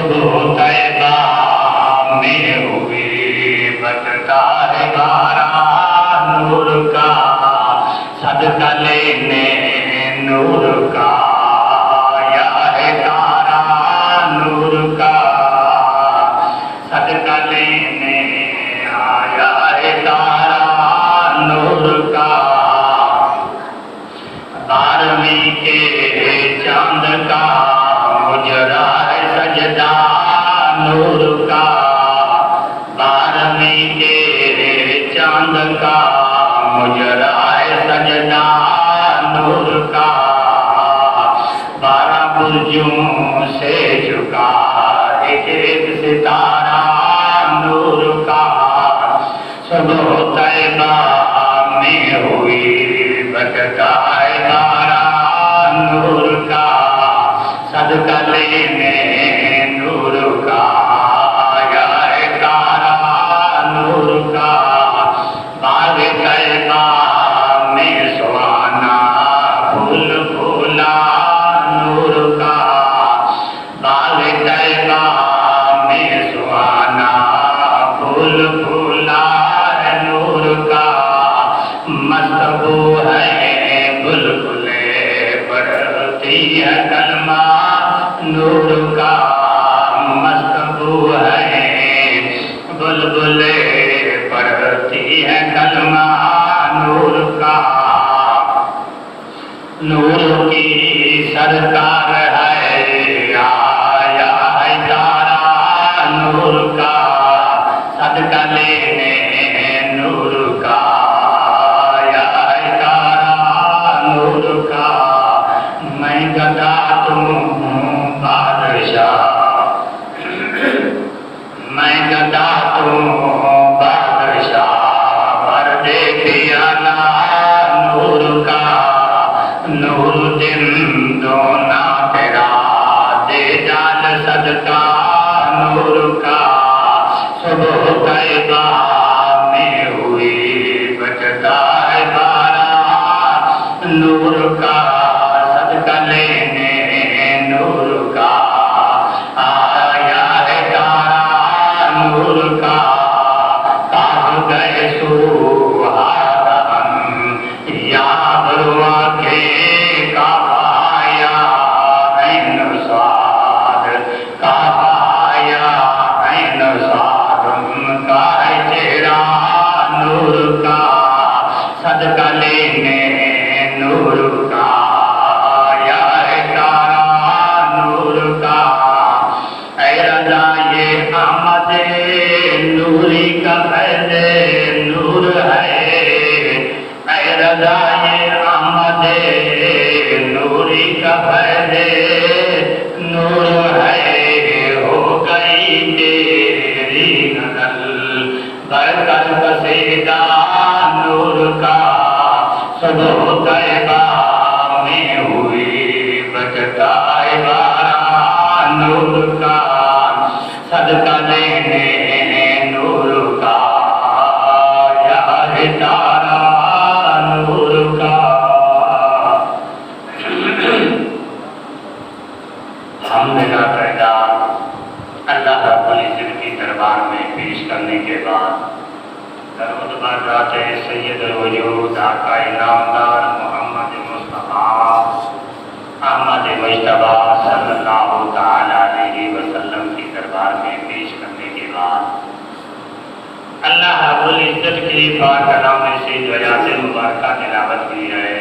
صبح طیبہ میں ہوئی بٹتا ہے بارہ نور کا، صدقہ لینے نور کا، یا ہے تارا نور کا، صدقہ لینے آیا ہے تارا نور کا، 12ویں کے چاند کا مجرا ہے سجدہ نور کا، 12ویں کے چاند کا مجرا ہے سجدہ نور کا، 12 برجوں سے جھکا ایک ایک ستارہ نور کا، صبح طیبہ میں ہوئی بٹتا ہے بارہ نور کا، صدقہ لینے نور کا، یا ہے تارا نور کا، باغ طیبہ میں سہانا پھول پھولا نور کا، باغ طیبہ میں سہانا پھول پھولا نور کا، مستبو ہے بلبلیں پڑھتی ہے کلمہ نور کا، مستبو ہے بلبلیں پڑھتی ہے کلمہ نور کا، نور کی سرکار ہے آیا ہے تارا نور کا، صدقہ لینے نور کا، یا ہے تارا نور کا، میں گدا تم بادشاہ، میں گدا تم بادشاہ، پر دے دیا نور کا، نور دن دونا تیرا دے جال صدقہ نور کا، صبح طیبہ میں ہوئی بٹتا ہے بارہ نور کا، صدقہ لینے نور کا، آیا ہے تارا نور کا، کاف گئے سوہارن یا بروا کے کافایا عین سعاد، کافایا عین سعاد کا ہے چہرہ نور کا، صدقہ لینے نور کا، یا ہے تارا نور کا، اے رضا یہ احمد نوری کا فیض نور ہے، اے رضا یہ احمد نوری کا فیض نور ہے، ہو گئی تیری نزل برکت قصیدہ نور کا، صبح طیبہ میں ہوئی بٹتا ہے بارہ نور کا، صدقہ لینے نور کا، یا ہے تارا نور کا، حمدنا پیدا اللہ رب العزت کی دربار میں پیش کرنے کے بعد درود بر ذات سید الوجود آقا نامدار محمد مصطفیٰ احمد مجتبیٰ صلی اللہ تعالی علیہ وسلم کی دربار میں پیش کرنے کے بعد اللہ رب العزت کی پاک کلام سے جو آیات مبارکہ تلاوت کی ہے،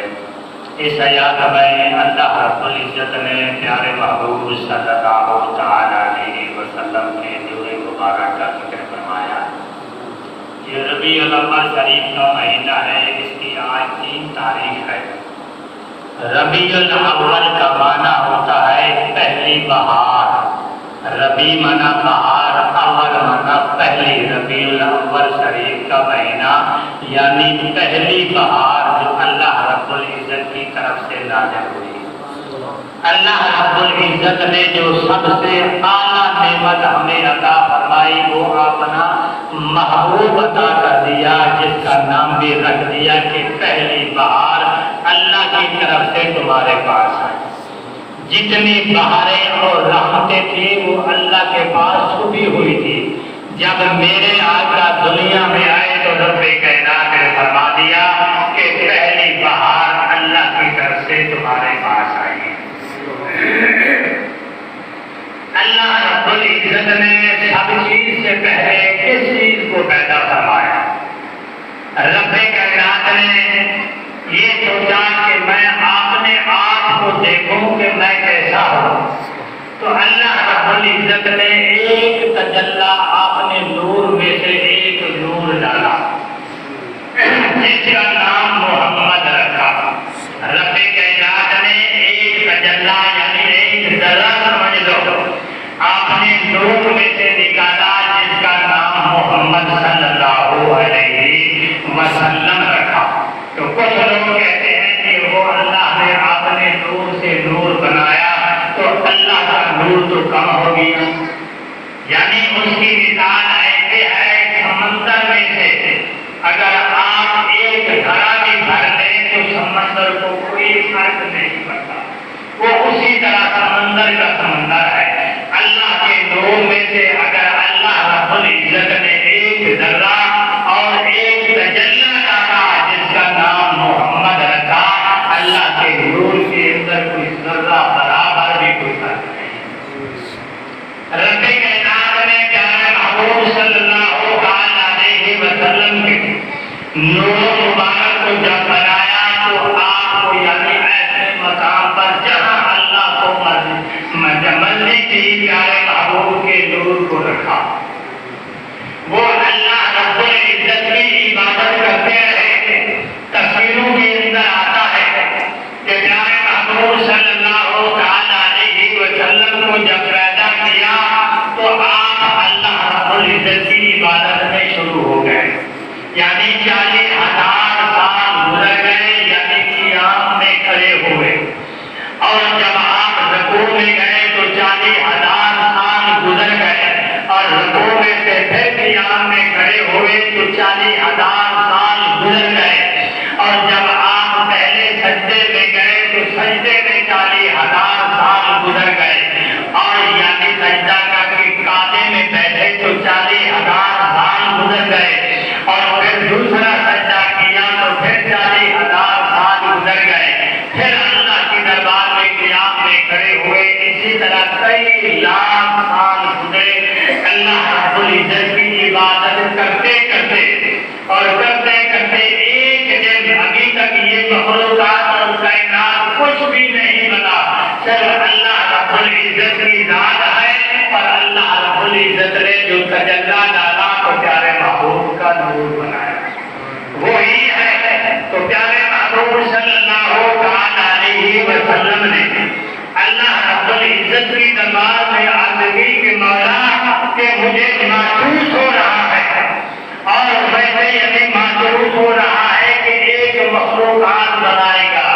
اس آیات میں اللہ رب العزت نے پیارے محبوب صلی اللہ تعالی علیہ وسلم کے دور مبارک کا ذکر فرمایا۔ یہ ربیع الاول شریف کا مہینہ ہے، اس کی آج 3 تاریخ ہے۔ ربیع الاول کا معنی ہوتا ہے پہلی بہار، ربیع معنی بہار، اول معنی پہلی، ربیع الاول شریف کا مہینہ یعنی پہلی بہار جو اللہ رب العزت کی طرف سے نازل ہوئی۔ اللہ رب العزت نے جو سب سے اعلیٰ نعمت ہمیں عطا فرمائی وہ اپنا محبوب عطا کر دیا، جس کا نام بھی رکھ دیا کہ پہلی بہار اللہ کی طرف سے تمہارے پاس آئی۔ جتنی بہاریں اور رحمتیں تھیں وہ اللہ کے پاس چھپی ہوئی تھی. جب میرے آقا دنیا میں آئے تو رب کائنات نے فرما دیا کہ پہلی بہار اللہ کی طرف سے تمہارے پاس آئی ہے. اللہ رب العزت نے سب چیز سے پہلے کس چیز کو پیدا فرمایا؟ رب کائنات نے یہ سوچا کہ میں اپنے آپ کو دیکھوں کہ میں کیسا ہوں. تو اللہ رب العزت نے ایک تجلی اپنے نور میں سے ایک نور ڈالا جس کا نام محمد رکھا. رب کائنات نے ایک تجلی یعنی ایک ذرہ سمجھ لو اپنے نور میں سے نکالا جس کا نام محمد صلی اللہ علیہ وسلم رکھا. تو کچھ لوگ کہتے ہیں کہ وہ اللہ نے اپنے نور سے نور بنایا تو اللہ کا نور تو کم ہو گیا. یعنی اس کی مثال ایسے ہے سمندر میں سے اگر آپ ایک گھڑا بھی بھر لیں تو سمندر کو کوئی فرق نہیں پڑتا. وہ اسی طرح سمندر کا سمندر ہے. اللہ کے نور میں سے اگر اللہ رب العزت نے ایک ذرہ اور ایک تجلی ڈالا جس کا نام محمد رکھا, اللہ کے نور کے اندر کوئی ذرہ برابر بھی کوئی فرق نہیں. رب کائنات نے پیارے محبوب صلی اللہ علیہ وسلم کے نور مبارک کو جب بنایا تو آپ کو یعنی ایسے مقام پر جہاں اللہ کو مرضی تھی پیارے محبوب کے نور کو رکھا. وہ اللہ رب العزت کی عبادت کرتے رہے. تصویروں کے اندر آتا ہے کہ پیارے محبوب صلی اللہ علیہ وسلم کو جب پیدا کیا تو آپ اللہ رب العزت کی عبادت میں شروع ہو گئے. یعنی 40,000 سال گزر گئے یعنی قیام میں کھڑے ہوئے. اور جب آپ رکوع میں گئے تو 40,000 سال گزر گئے اور رکوع میں سے پھر قیام میں کھڑے ہوئے تو 40,000 سال گزر گئے. اور جب آپ پہلے سجدے میں گئے تو سجدے میں 40,000 سال گزر گئے. اور یعنی سجدہ کر کے کعبے میں بیٹھے تو 40,000 سال گزر گئے. اور پھر دوسرا سجدہ کیا تو پھر 40,000 سال گزر گئے. پھر اللہ کے دربار میں قیام میں کھڑے ہوئے. اسی طرح کئی لاکھ سال گزرے اللہ رب العزت کی عبادت کرتے کرتے اور کرتے کرتے ایک دن ابھی تک یہ مخلوقات اور کائنات کچھ بھی نہیں بنا. صرف اللہ رب العزت کی ذات ہے اور اللہ رب العزت نے جو تجلی ڈالا تو پیارے محبوب کا نور بنایا وہی ہے. تو پیارے محبوب صلی اللہ علیہ وسلم نے اللہ رب العزت کی دربار میں عرض کی کہ مولا کہ مجھے محسوس ہو رہا ہے اور ویسے یعنی محسوس ہو رہا ہے کہ ایک مخلوقات بنائے گا.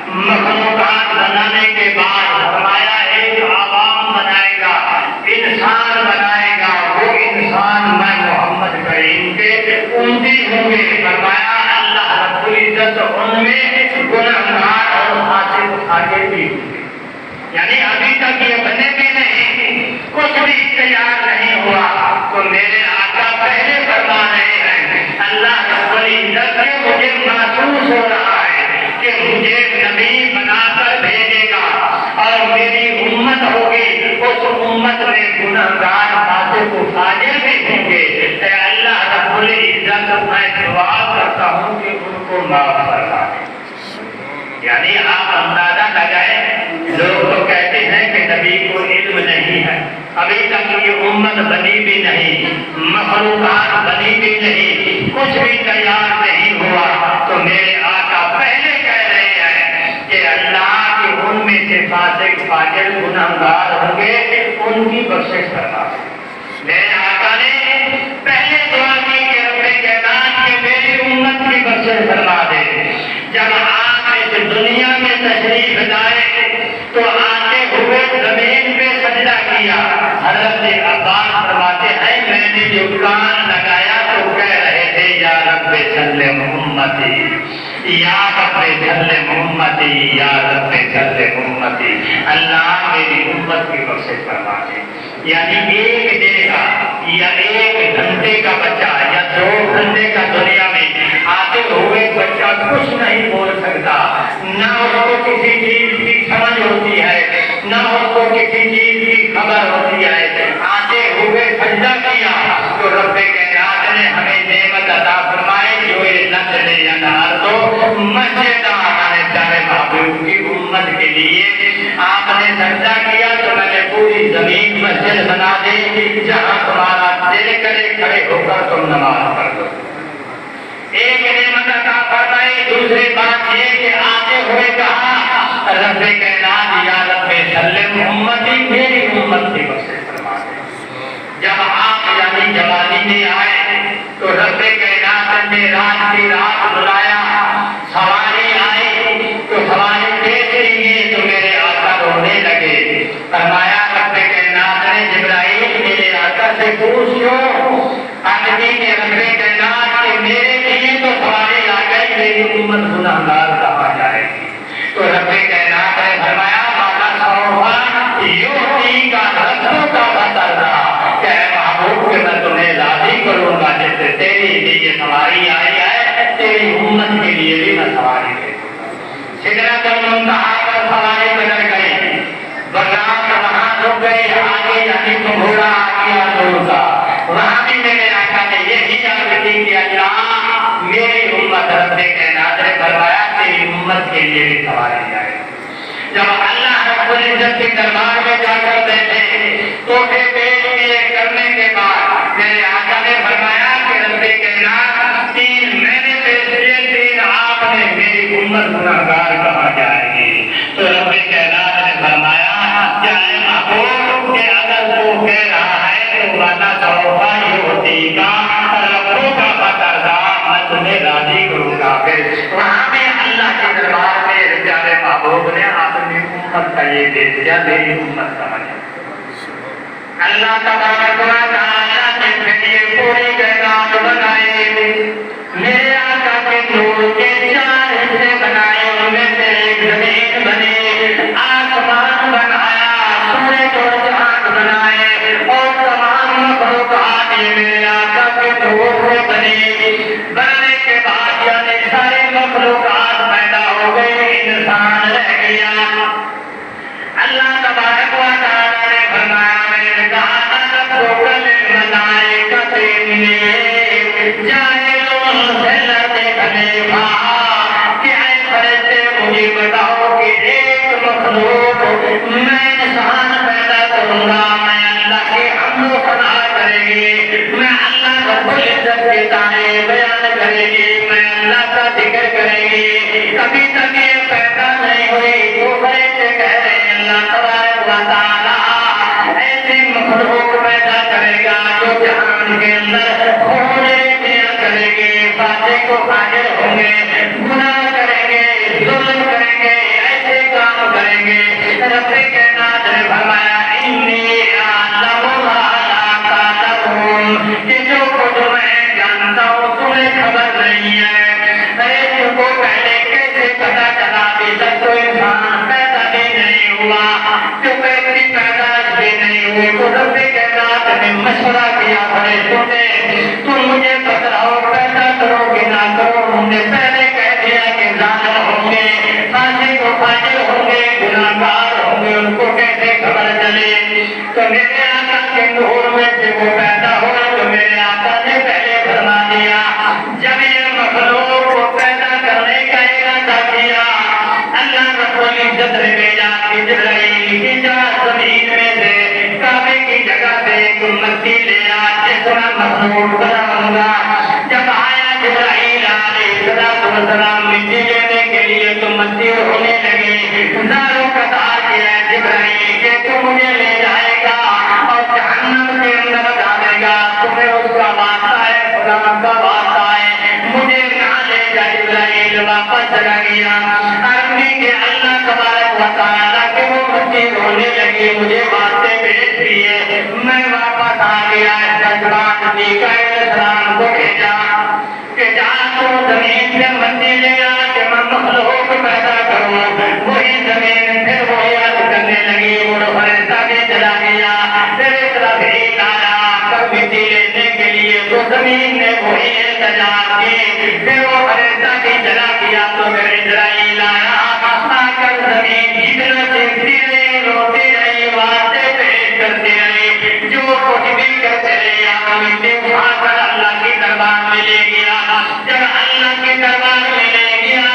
مخلوقات بنانے کے بعد فرمایا ایک عوام بنائے گا, انسان بنائے گا. وہ انسان میں محمد کریم کے امتی ہوں گے. فرمایا اللہ رب العزت ان میں گنہگار اور فاسق بھی ہوں گے. یعنی ابھی تک یہ بنے بھی نہیں, کچھ بھی تیار نہیں ہوا. تو میرے آقا پہلے فرما رہے ہیں اللہ رب العزت نے مجھے محسوس ہو رہا ہے کہ مجھے نبی بنا کر بھیجے گا اور میری امت ہوگی. اس امت میں گنہگار فاسق و فاجر بھی ہوں گے. اے اللہ رب العزت میں دعا کرتا ہوں کہ ان کو معاف فرما دے. یعنی آپ اندازہ لگائیں لوگ تو کہتے ہیں کہ نبی کو علم نہیں ہے, ابھی تک یہ امت بنی بھی نہیں, مخلوقات بنی بھی نہیں, کچھ بھی تیار نہیں ہوا. تو میرے آقا پہلے کہہ رہے ہیں کہ اللہ کی ان میں سے فاسق فاجر گنہگار ہوں گے, ان کی بخشش کرنا. میرے آقا نے پہلے دعا کی کہ رب کائنات کے میری امت کی بخشش فرما دے. جب آپ اس دنیا میں تشریف لائے تو آتے ہوئے زمین پہ سجدہ کیا. حضرت عباس فرماتے ہیں میں نے جو کان لگایا تو کہہ رہے تھے یا رب سلم امتی, یا رب سلم امتی, یا رب سلم امتی. اللہ میری امت کی بخشش فرما دے۔ یعنی ایک دن کا یا ایک گھنٹے کا بچہ یا 2 گھنٹے کا دنیا میں آتے ہوئے بچہ کچھ نہیں بول سکتا، نہ اس کو کسی چیز کی سمجھ ہوتی ہے، نہ اس کو کسی چیز کی خبر ہوتی ہے۔ آتے ہوئے سجدہ کیا تو رب کائنات نے ہمیں نعمت عطا فرمائی جو یہ نسل انار تو مسجد ہمارے پیارے محبوب کی امت کے لیے آپ نے سجدہ کیا تو میں نے پوری زمین مسجد بنا دی جہاں تمہارا دل کرے کھڑے ہو کر تم نماز پڑھ دو۔ ایک نعمت عطا فرمائی، دوسری بات یہ کہ آتے ہوئے کہا رب کائنات یا رب سلم امتی میری امت کی بخشش فرما دے۔ جب آپ یعنی جوانی میں آئے تو رب کائنات نے رات کی رات بلایا، سواری آئی تو سواری دیکھ لیے تو میرے آقا رونے لگے۔ فرمایا رب کائنات نے جبرائیل میرے آقا سے پوچھو آدمی کے رب کائنات کے میرے لیے تو سواری آ گئی، میری امت گناہگار کہاں جائے گی؟ تو رب کائنات نے فرمایا مالا سوفا یوتی کا رسوں کا بترنا کہ اے محبوب کہ میں تمہیں راضی کروں گا جیسے تیری لیے سواری آئی ہے تیری امت کے لیے بھی میں سواری دے دوں گا۔ سدرۃ المنتہا پر سواری گزر گئی، برات وہاں رک گئی، آگے یعنی تو گھوڑا آ گیا دور کا، وہاں بھی میرے آقا نے یہی عرض کی کہ اللہ میری امت رب کائنات نے فرمایا تیری امت کے لیے بھی سواری جائے گی۔ جب اللہ رب العزت کے دربار میں جا کر بیٹھے تو پھر پیش کیے کرنے کے بعد میرے آقا نے فرمایا کہ رب کائنات 3 میں نے پیش کیے، 3 آپ نے، میری امت گناہگار کہاں جائے گی؟ تو رب کائنات نے فرمایا چاہے محبوب کہ اگر تو کہہ رہا ہے تو وانا توفا یوتی کا ربوں کا فتردا میں تمہیں راضی کروں گا۔ پھر وہاں میں اللہ کے دربار میں پیارے محبوب نے اپنی امت کا یہ دے دیا، میری امت سمجھ۔ اللہ تبارک و تعالیٰ نے پھر یہ پوری کائنات بنائی، میرے آقا کے نور کے 4 حصے بنائے، ان میں سے ایک زمین بنی، آسمان بنایا، سورج اور چاند بنائے اور تمام مخلوقات یہ میرے آقا کے نور سے بنی۔ بننے کے بعد یعنی سارے مخلوقات پیدا ہو گئے، انسان رہ گیا۔ اللہ تبارک و تعالیٰ نے فرمایا میں نے کہا تنبوکل ملائکت انی جاہلون ذلت خلیفہ کہ اے فرشتے مجھے بتاؤ کہ ایک مخلوق میں انسان پیدا کروں گا، میں اللہ کی حمد و ثنا کرے گی، میں اللہ رب العزت کی تعریف بیان کرے گی، میں اللہ کا ذکر کرے گی۔ کبھی تک یہ پیدا نہیں ہوئی تو فرشتے کہہ رہے ہیں اللہ تبارک و تعالیٰ ایسی مخلوق پیدا کرے گا جو جہان کے اندر کھوجے کیا کرے گے، فاسق و فاجر ہوں گے، گناہ کریں گے، ظلم کریں گے، ایسے کام کریں گے۔ رب کائنات نے فرمایا انی اعلم ما لا تعلمون کہ جو کچھ میں جانتا ہوں تمہیں خبر نہیں ہے۔ تم کو پہلے کیسے پتا چلا؟ ابھی تک تو انسان پیدا بھی نہیں ہوا، جو پیدا پیدائش بھی نہیں ہوئی تو رب کائنات نے مشورہ کیا فرشتوں سے تم مجھے بتلاؤ پیدا کرو کہ نہ کرو؟ ہم نے پہلے کہہ دیا کہ ظالم ہوں گے، فاسق و فاجر ہوں گے، گناہگار ہوں گے، ان کو کیسے خبر چلے؟ تو میرے آقا کے نور میں سے وہ پیدا ہوئے تو میرے آقا نے پہلے فرما دیا جب یہ مخلوق کو پیدا کرنے کا ارادہ کیا اللہ رب العزت نے بھیجا کہ جبرائیل کی جا زمین میں سے کعبے کی جگہ سے ایک مٹی لے آ جس میں مخلوق بناؤں گا۔ جب آیا جبرائیل علیہ السلام مٹی لینے کے لیے تو مٹی ہونے لگی، زاروں قطار کیا جبرائیل کہ تو مجھے لے جائے گا اور جہنم کے اندر ڈالے گا، تمہیں اس کا واسطہ ہے، خدا کا واسطہ ہے، مجھے نہ لے جا۔ جبرائیل واپس چلا گیا، عربی کے اللہ تبارک و تعالیٰ کہ وہ مٹی رونے لگی، مجھے باتیں بھیج دیے، میں واپس آ گیا۔ اس کا جواب میکائیل السلام کو بھیجا کہ جا تو زمین سے مٹی لے آ کہ میں مخلوق پیدا کروں۔ وہی زمین پھر وہ یاد کرنے سجا کے پھر وہ فرشتہ بھی چلا گیا تو پھر اسرائیل آیا آ کر زمین جتنا چیختی رہی روتی رہی واسطے پیش کرتے رہے جو کچھ بھی کرتے رہے آپ اٹھا کر اللہ کے دربار میں لے گیا جب اللہ کے دربار میں لے گیا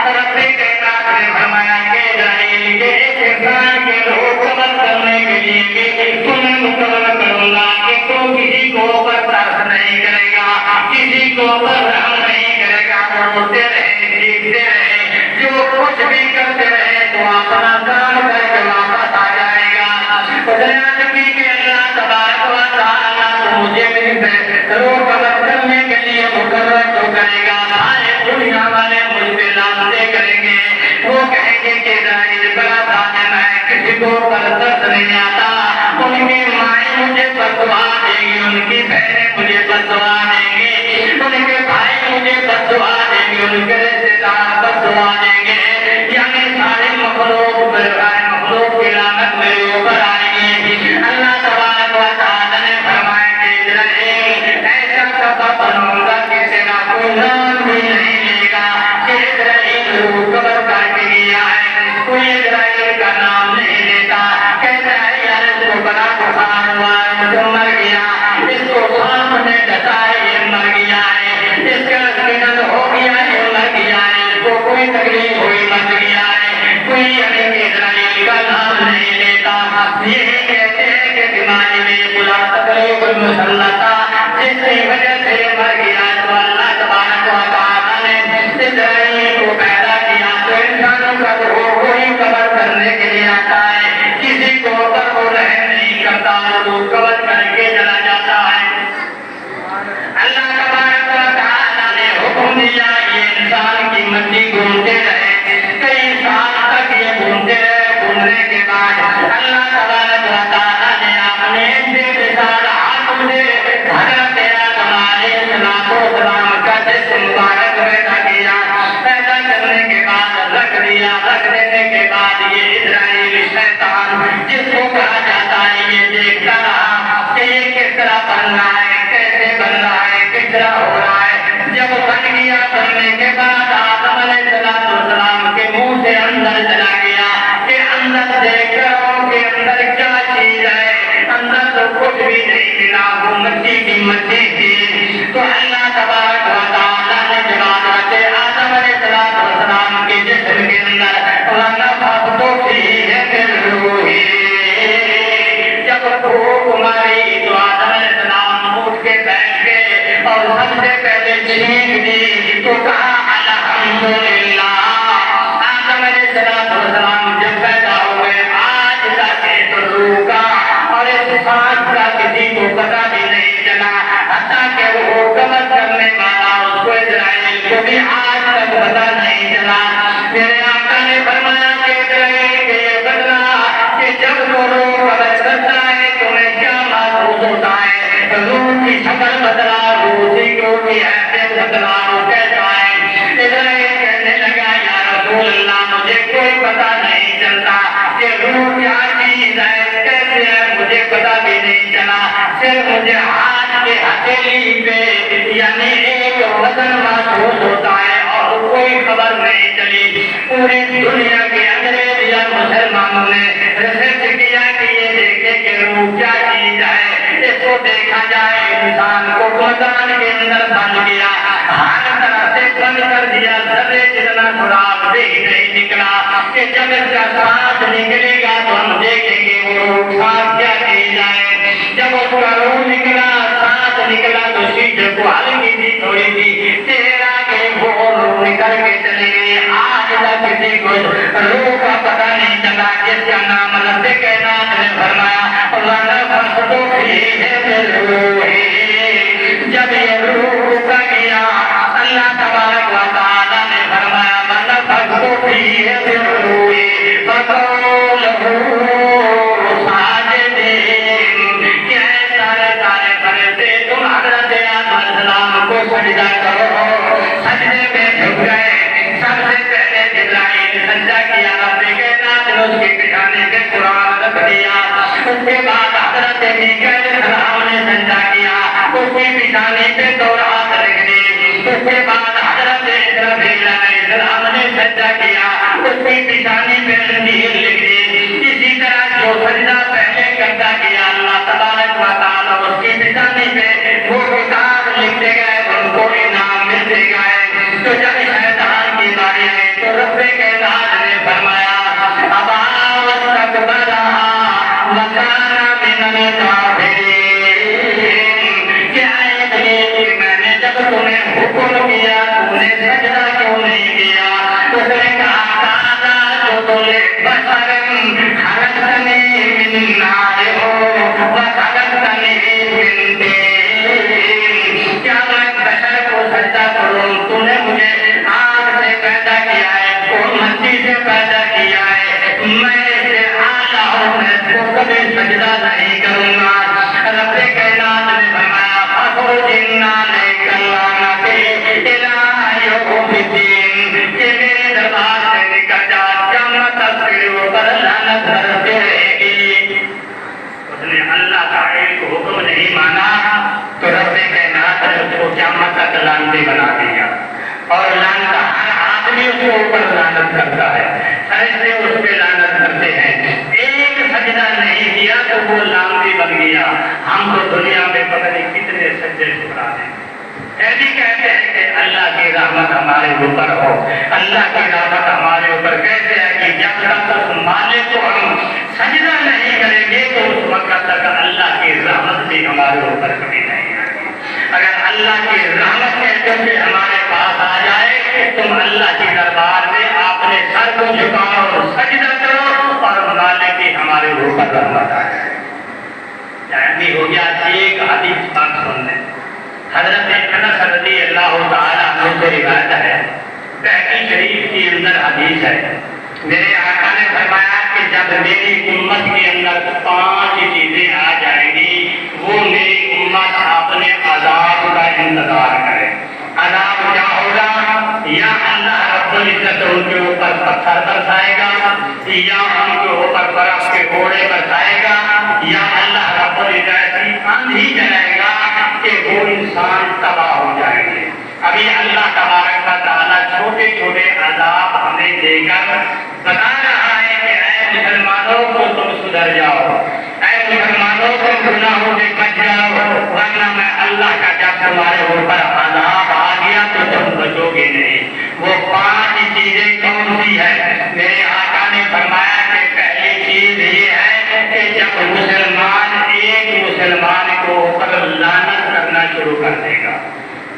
رب کائنات نے فرمایا کہ اسرائیل کے اس انسان کے روح قبض کرنے کے لیے تمہیں مقرر کروں گا کہ تو کسی کو برداشت نہیں کرے گا کسی کو رحم نہیں کرے گا روتے رہے چیختے رہے جو کچھ بھی کرتے رہے تو اپنا کام کر کے واپس آ جائے گا کہ اللہ تبارک و تعالیٰ مجھے روح قبض کرنے کے لیے مقرر تو کرے گا سارے دنیا والے مجھ پہ لانتے کریں گے وہ کہیں گے کہ اسرائیل بڑا ظالم ہے کسی کو برداشت نہیں آتا ان کی مائیں مجھے بددعا دیں گی ان کی بہنیں مجھے بددعا دیں گی ان کے بھائی مجھے بددعا دیں گے ان کے رشتے دار بددعا دیں گے یعنی سارے مخلوق کی لعنت میرے اوپر آئے گی اللہ تبارک و تعالیٰ نے فرمایا کہ اسرائیل ایسا سبب بنوں گا کہ تیرا کوئی نام بھی نہیں لے گا کہ اسرائیل روح قبض کر کے گیا ہے کوئی اسرائیل کا نام نہیں لیتا کہتا ہے یار اس کو بڑا بخار ہوا ہے جو مر گیا اس کو سانپ نے ڈسا ہے یہ مر گیا ہے اس کا اسپینل ہو گیا یہ مر گیا ہے اس کو کوئی تکلیف ہوئی مر گیا ہے کوئی اسرائیل کا نام نہیں لیتا یہی کہتے ہیں کہ بیماری میں بلا تکلیف مسلطہ جس کی وجہ سے مر گیا تو اللہ تبارک و تعالیٰ نے اسرائیل کو پیدا کیا تو انسانوں کا روح کوئی قبر کرنے کے لیے آتا ہے کسی کو پر وہ رحم نہیں کرتا وہ قبر کر کے چلا جاتا ہے اللہ تبارک و تعالیٰ نے حکم دیا یہ انسان کی مٹی گھومتے رہے کئی سال تک یہ گھومتے رہے گھومنے کے بعد اللہ تبارک و تعالیٰ نے اپنے بے مثال ہاتھوں سے حضرت آدم علیہ السلام کا جسم مبارک پیدا کیا پیدا کرنے کے بعد رکھ دیا رکھ دینے کے بعد یہ اسرائیل شیطان جس کو کہا جاتا ہے یہ دیکھتا رہا کہ یہ کس طرح بن رہا ہے کیسے بن رہا ہے کس طرح ہو رہا ہے جب بن گیا بننے کے بعد آدم علیہ السلام کے منہ سے اندر چلا گیا کہ اندر دیکھ رہا کہ اندر کیا چیز ہے اندر تو کچھ بھی نہیں ملا وہ مٹی کی مٹی تھی تو اللہ تبارک و تعالیٰ نے جواب رکھے آدم علیہ السلام کے جسم کے اندر وَنَفَخْتُ فِيهِ مِن رُوحِي جب پھونک ماری تو آدم علیہ السلام اٹھ کے بیٹھ گئے اور سب سے پہلے چھینک دی تو کہا الحمدللہ آدم علیہ السلام جب پیدا ہوئے آج تک اس روح کا اور اس سانس کا کسی کو پتہ بھی نہیں چلا حتیٰ کہ وہ قبض کرنے والا اس کو اسرائیل کو بھی آج تک پتہ نہیں چلا میرے آقا نے فرمایا کہ اسرائیل کے یہ بدلا کہ جب وہ روح قبض کرتا ہے تمہیں کیا محسوس ہوتا ہے روح کی شکل بدلا روح کی حیثیت بدلا وہ کیسا ہے اسرائیل کہنے لگا یا رسول اللہ مجھے کوئی پتہ نہیں چلتا کہ روح کیا چیز ہے کیسے ہے مجھے پتہ بھی نہیں چلا صرف مجھے ہاتھ کے ہتھیلی پہ یعنی ایک وزن محسوس ہوتا ہے اور کوئی خبر نہیں چلی پوری دنیا کے انگریز یا مسلمانوں نے ریسرچ کیا کہ یہ دیکھے کہ روح کیا چیز ہے اس کو دیکھا جائے انسان کو میدان کے اندر بن گیا ہر طرح سے بند کر دیا ذرے جتنا سراغ بھی نہیں نکلا کہ جب اس کا سانس نکلے گا تو ہم دیکھیں گے وہ روح سانس کیا چیز ہے جب اس کا روح نکلا سانس نکلا تو شیشے کو ہلکی سی تھوڑی سی چہرہ کے وہ روح نکل کے چلے گئے آج تک کسی کو روح کا پتہ نہیں چلا جس کا نام رب کائنات نے فرمایا وَنَفَخْتُ فِيهِ مِن رُوحِي جب یہ روح رکا گیا اللہ تبارک و تعالیٰ نے فرمایا وَنَفَخْتُ فِيهِ مِن رُوحِي فَقَعُوا لَهُ سَاجِدِينَ کہ اے سارے فرشتے تم حضرت آدم علیہ السلام کو سجدہ کرو سجدے میں جھک گئے سب سے پہلے جبرائیل سجدہ کیا رب کائنات نے اس کے پٹھانے پہ قرآن رکھ دیا اس کے بعد حضرت میکائیل السلام نے سجدہ کیا اس کے پٹھانے پہ توراۃ رکھ دی اس کے بعد حضرت اسرافیل علیہ السلام نے سجدہ کیا، اس کی پیشانی پہ انجیل لکھ دی۔ اسی طرح جو سجدہ پہلے کرتا کیا اللہ تبارک و تعالیٰ اس کی پیشانی پہ وہ کتاب لکھتے گئے، ان کو انعام ملتے گئے۔ تو جب شیطان کی باری آئی تو رب کائنات نے فرمایا ابا واستکبر وکان من الکافرین، کہ اے ابلیس میں نے جب تمہیں حکم کیا تم نے سجدہ کیوں نہیں کیا؟ اس نے کہا تعالیٰ جو تمہیں بشرن خلقتنی من نار وخلقتنی من طین، کیا میں بشر کو سجدہ کروں؟ تو نے مجھے آگ سے پیدا کیا ہے اور مٹی سے پیدا کیا ہے، میں اسے اعلیٰ ہوں، میں اس کو کبھی سجدہ نہیں کروں گا۔ رب کائنات نے فرمایا فخرج علیک اللعنۃ الی یوم الدین، کہ میرے دربار سے نکل جا، قیامت تک تیرے اوپر لعنت برستی رہے گی۔ اس نے اللہ کا ایک حکم نہیں مانا تو رب کائنات نے اس کو قیامت تک لعنتی بنا دیا، اور لعنت ہر آدمی اس کے اوپر لعنت کرتا ہے، فرشتے اس پہ لعنت کرتے ہیں۔ ایک سجدہ نہیں کیا تو وہ لعنتی بن گیا۔ ہم تو دنیا میں پتہ نہیں کتنے سجدے ٹھکراتے ہیں، پھر بھی کہتے ہیں کہ اللہ کی رحمت ہمارے اوپر ہو۔ اللہ کی رحمت ہمارے اوپر کیسے ہے کہ جب تک اس مالک کو ہم سجدہ نہیں کریں گے تو اس وقت تک اللہ کی رحمت بھی ہمارے اوپر کبھی نہیں آئے گی۔ اگر اللہ کی رحمت کے جب ہمارے پاس آ جائے تم اللہ کے دربار میں اپنے سر کو جھکاؤ اور سجدہ کرو اور مالک کی ہمارے اوپر رحمت آ جائے۔ بھی ہو گیا ایک حدیث پاک سن لیں، حضرت انس رضی اللہ تعالیٰ عنہ سے روایت ہے، بہقی شریف کے اندر حدیث ہے، میرے آقا نے فرمایا کہ جب میری امت کے اندر 5 چیزیں آ جائیں گی وہ میری امت اپنے عذاب کا انتظار کرے۔ عذاب کیا ہوگا؟ یا اللہ رب العزت ان کے اوپر پتھر برسائے گا، یا ان کے اوپر برف کے گھوڑے برسائے گا، یا اللہ رب العزت آندھی جلائے گا کہ وہ انسان تباہ ہو جائیں گے۔ ابھی اللہ تبارک و تعالیٰ چھوٹے چھوٹے عذاب ہمیں دے کر بتا رہا ہے کہ اے مسلمانوں کو تم سدھر جاؤ، اے مسلمانوں تم گناہوں سے بچ جاؤ، ورنہ میں اللہ کا جب تمہارے اوپر عذاب آ گیا تو تم بچو گے نہیں۔ وہ 5 چیزیں کون سی ہے؟ میرے آقا نے فرمایا کہ پہلی چیز یہ ہے کہ جب مسلمان ایک مسلمان کو اوپر لعنت کرنا شروع کر دے گا،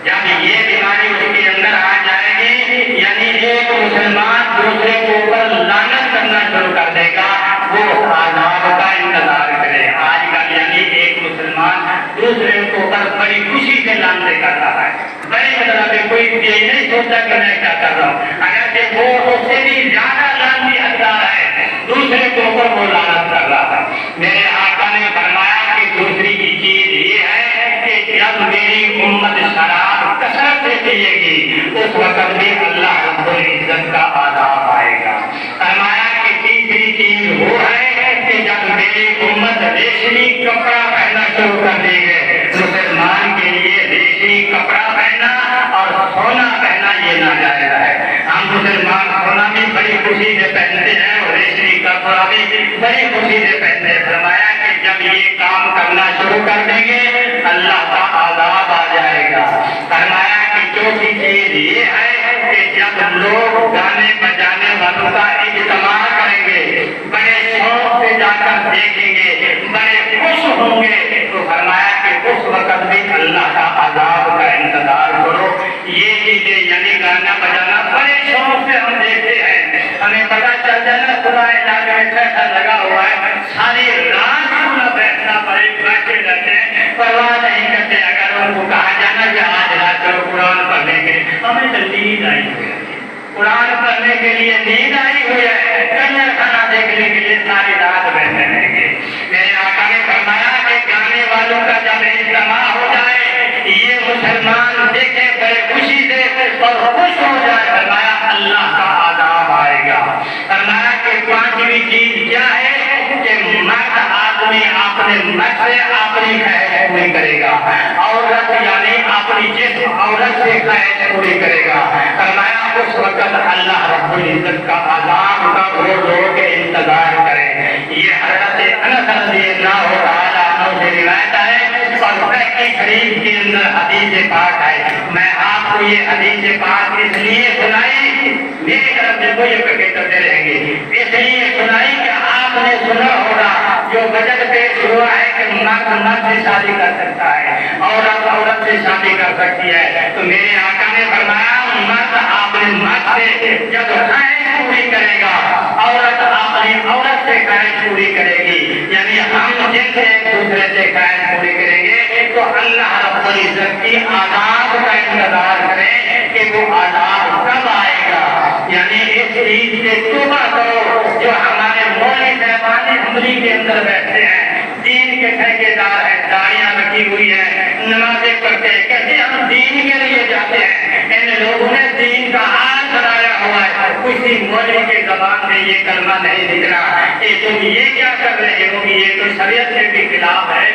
جب یہ بیماری اس کے اندر آ جائے گی، یعنی ایک مسلمان دوسرے کے اوپر لعنت کرنا شروع کر دے گا، وہ عذاب کا انتظار کرے۔ آج کل یعنی ایک مسلمان دوسرے کے اوپر بڑی خوشی سے لعنتیں کر رہا ہے، بڑی مطلب کوئی یہ نہیں سوچتا کہ میں کیا کر رہا ہوں، اگرچہ وہ اس سے بھی زیادہ لعنتی حقدار ہے، دوسرے کے اوپر وہ لعنت کر رہا ہے۔ میرے آقا نے فرمایا کہ دوسری کی چیز یہ ہے کہ جب میری امت شراب کثرت سے پیے گی اس وقت بھی اللہ رب العزت کا عذاب آئے گا۔ فرمایا کہ تیسری چیز وہ ہے کہ جب میری امت ریشمی کپڑا پہننا شروع کر دے گے، مسلمان کے لیے ریشمی کپڑا پہننا اور سونا پہننا یہ ناجائز ہے۔ ہم مسلمان سونا بھی بڑی خوشی سے پہنتے ہیں اور ریشمی کپڑا بھی بڑی خوشی سے پہنتے ہیں۔ فرمایا کہ جب یہ کام کرنا شروع کر دیں گے اللہ کا عذاب آ جائے گا۔ فرمایا کہ چوتھی چیز یہ ہے کہ جب لوگ گانے بجانے والوں کا اجتماع کریں گے، بڑے شوق سے جا کر دیکھیں گے، بڑے خوش ہوں گے، تو فرمایا کہ اس وقت بھی اللہ کا عذاب کا انتظار کرو۔ یہ چیزیں یعنی گانا بجانا بڑے شوق سے ہم دیکھتے ہیں، ہمیں پتہ چل جانا خدا علاقے میں پیسہ لگا ہوا ہے، ساری رات پورا بیٹھنا پڑے، بیٹھے رہتے ہیں، پرواہ نہیں کرتے۔ اگر ان کو کہا جانا کہ آج رات کو قرآن پڑھنے کے لیے، ہمیں تو نیند آئی ہوئی ہے، قرآن پڑھنے کے لیے نیند آئی ہوئی ہے، کنجر خانہ دیکھنے کے لیے ساری رات بیٹھے رہیں گے۔ میرے آقا نے فرمایا کہ گانے والوں کا جب اجتماع ہو جائے یہ مسلمان دیکھے بڑے خوشی سے اور خوش ہو جائے، فرمایا اللہ کا عذاب آئے گا۔ فرمایا کہ 5ویں چیز کیا ہے کہ مرد آدمی اپنے مرد سے اپنی خواہش پوری کرے گا، عورت یعنی اپنی اپنی جس عورت سے خواہش پوری کرے گا فرمایا اس وقت اللہ رب العزت کا عذاب کا وہ لوگ انتظار کریں. یہ حضرت انس رضی اللہ تعالیٰ عنہ سے روایت ہے اور بخاری شریف کے اندر حدیث پاک ہے. میں آپ کو یہ حدیث پاک اس لیے سنائی میری طرف سے کوئی فکر کرتے رہیں گے اس لیے سنائی کہ آپ نے سنا ہوگا جو بجٹ پیش ہوا ہے کہ مرد مرد سے شادی کر سکتا ہے عورت عورت سے شادی کر سکتی ہے. تو میرے آقا نے فرمایا مرد اپنے مرد سے جب خواہش پوری کرے گا عورت اپنی عورت سے خواہش پوری کرے گی یعنی ہم جن سے ایک دوسرے سے خواہش پوری کریں گے تو اللہ رب العزت کی عذاب کا انتظار کریں کہ وہ عذاب کب آئے گا. یعنی اس چیز سے توبہ کرو جو ہمارے مولوی صاحبان حمری کے اندر بیٹھتے ہیں دین کے ٹھیکیدار ہیں داڑیاں رکھی ہوئی ہیں نمازیں پڑھتے ہیں کہتے ہم دین کے لیے جاتے ہیں. ان لوگوں نے دین کا حال بنایا ہوا ہے کسی مولوی کے زبان میں یہ کلمہ نہیں دکھ رہا کہ تم یہ کیا کر رہے ہو کہ یہ تو شریعت کے بھی خلاف ہے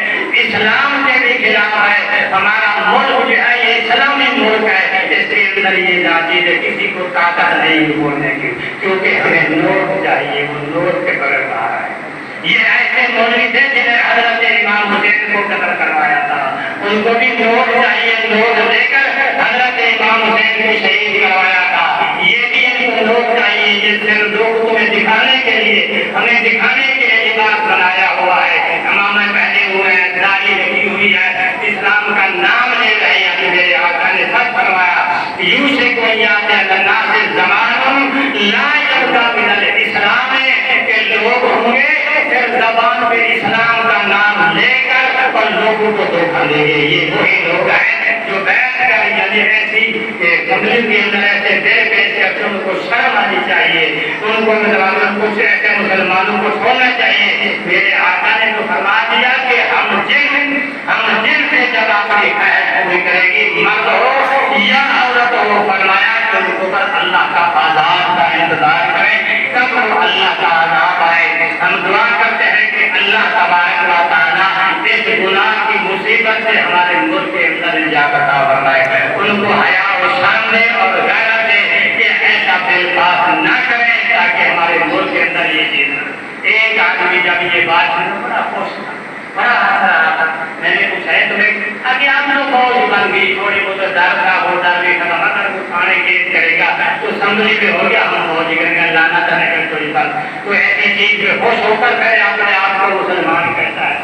اسلام کے بھی خلاف ہے. ہمارا ملک جو ہے یہ اسلامی ملک ہے اس کے اندر یہ چیز کسی کو طاقت نہیں بولنے کی کیونکہ ہمیں نوٹ چاہیے وہ نوٹ کے بغیر باہر ہے. یہ ایسے مولوی تھے جنہیں حضرت امام حسین کو قتل کروایا تھا ان کو بھی نوٹ چاہیے نوٹ لے کر حضرت امام حسین کو شہید کروایا تھا. یہ بھی ان کو نوٹ چاہیے جس سے لوگوں کو دکھانے کے لیے ہمیں دکھانے کے لیے لباس بنایا ہوا ہے امامہ پہنے ہوئے ہیں داڑھی رکھی ہوئی ہے اسلام کا نام لے رہے ہیں. میرے آقا نے سب فرمایا یوں سے کوئی آتے اللہ سے زمان لا یبقى من الاسلام کہ لوگ ہوں گے صرف زبان پہ اسلام کا نام لے کر اور لوگوں کو دھوکہ دیں گے. یہ وہی لوگ ہیں جو بیٹھ کر یعنی ایسی مجلس کے اندر ایسے دیر پیش کرتے ان کو شرم آنی چاہیے ان کو کچھ ایسے مسلمانوں کو چھوڑنا چاہیے. میرے آقا نے تو فرما دیا کہ ہم جن سے جب اپنی خواہش پوری کرے گی مرد ہو یا عورت ہو فرمایا کہ ان کو پر اللہ کا عذاب کا انتظار کریں کب وہ اللہ کا عذاب آئے. ہم دعا کرتے ہیں کہ اللہ تبارک و تعالی اس گناہ کی مصیبت سے ہمارے ملک کے اندر نجات عطا فرمائے ان کو حیا و شرم دے اور غیرت دے کہ ایسا دل پاس نہ کریں تاکہ ہمارے ملک کے اندر یہ چیز ایک آدمی جب یہ بات سنا بڑا خوش تھا بڑا ہنس رہا تھا. میں نے پوچھا ہے تمہیں اگر آپ لوگ فوج بن گئی تھوڑی بہت در کا ہو در بھی ختم اگر وہ کھانے کیس کرے گا تو اسمبلی پہ ہو گیا ہم فوج کریں گے لانا چاہنے کا تھوڑی بات تو ایسی چیز پہ خوش ہو کر پہلے اپنے آپ کو مسلمان کہتا ہے.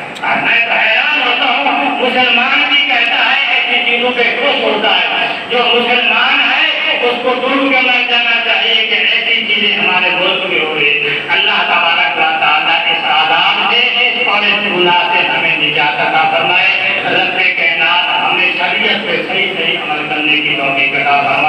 میں تو حیران ہوتا ہوں مسلمان بھی کہتا ہے ایسی چیزوں پہ خوش ہوتا ہے. جو مسلمان ہے اس کو ڈوب کے مر جانا چاہیے کہ ایسی چیزیں ہمارے ملک میں ہو رہی. اللہ تبارک و تعالیٰ اس عذاب سے اور اس گناہ سے ہمیں نجات عطا فرمائے. رب کائنات ہمیں شریعت پہ صحیح عمل کرنے کی توفیق عطا فرمائے.